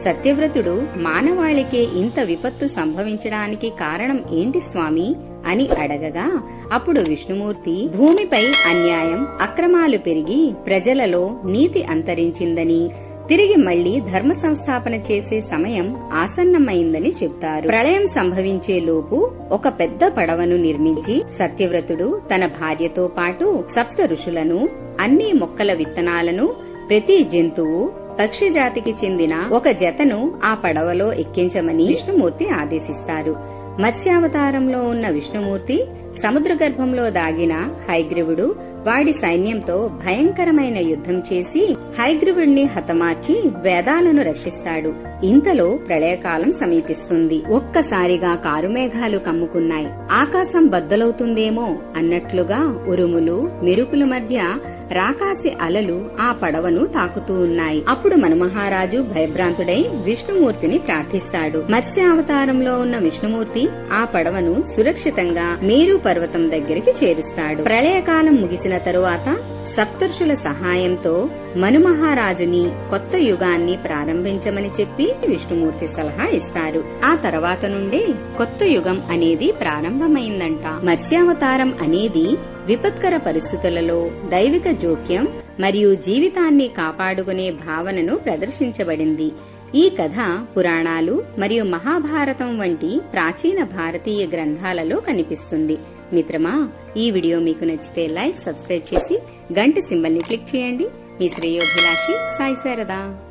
సత్యవ్రతుడు మానవాళికే ఇంత విపత్తు సంభవించడానికి కారణం ఏంటి స్వామి అని అడగగా అప్పుడు విష్ణుమూర్తి భూమిపై అన్యాయం అక్రమాలు పెరిగి ప్రజలలో నీతి అంతరించిందని తిరిగి మళ్లీ ధర్మ సంస్థాపన చేసే సమయం ఆసన్నమైందని చెప్తారు. ప్రళయం సంభవించే లోపు ఒక పెద్ద పడవను నిర్మించి సత్యవ్రతుడు తన భార్యతో పాటు సప్త ఋషులను, అన్ని మొక్కల విత్తనాలను, ప్రతి జంతువు పక్షి జాతికి చెందిన ఒక జతను ఆ పడవలో ఎక్కించమని విష్ణుమూర్తి ఆదేశిస్తారు. మత్స్యావతారంలో ఉన్న విష్ణుమూర్తి సముద్ర గర్భంలో దాగిన హయగ్రీవుడు వాడి సైన్యంతో భయంకరమైన యుద్ధం చేసి హయగ్రీవుడిని హతమార్చి వేదాలను రక్షిస్తాడు. ఇంతలో ప్రళయకాలం సమీపిస్తుంది. ఒక్కసారిగా కారుమేఘాలు కమ్ముకున్నాయి. ఆకాశం బద్దలవుతుందేమో అన్నట్లుగా ఉరుములు మెరుపుల మధ్య రాకాసి అలలు ఆ పడవను తాకుతూ ఉన్నాయి. అప్పుడు మనుమహారాజు భయభ్రాంతుడై విష్ణుమూర్తిని ప్రార్థిస్తాడు. మత్స్యావతారంలో ఉన్న విష్ణుమూర్తి ఆ పడవను సురక్షితంగా మేరు పర్వతం దగ్గరికి చేరుస్తాడు. ప్రళయకాలం ముగిసిన తరువాత సప్తర్షుల సహాయంతో మనుమహారాజుని కొత్త యుగాన్ని ప్రారంభించమని చెప్పి విష్ణుమూర్తి సలహా ఇస్తారు. ఆ తర్వాత నుండే కొత్త యుగం అనేది ప్రారంభమైందంట. మత్స్యావతారం అనేది విపత్కర పరిస్థితులలో దైవిక జోక్యం మరియు జీవితాన్ని కాపాడుకునే భావనను ప్రదర్శించబడింది. ఈ కథ పురాణాలు మరియు మహాభారతం వంటి ప్రాచీన భారతీయ గ్రంథాలలో కనిపిస్తుంది. మిత్రమా, ఈ వీడియో మీకు నచ్చితే లైక్, సబ్స్క్రైబ్ చేసి గంట సింబల్ ని క్లిక్ చేయండి. మీ శ్రేయోభిలాషి సాయి శారద.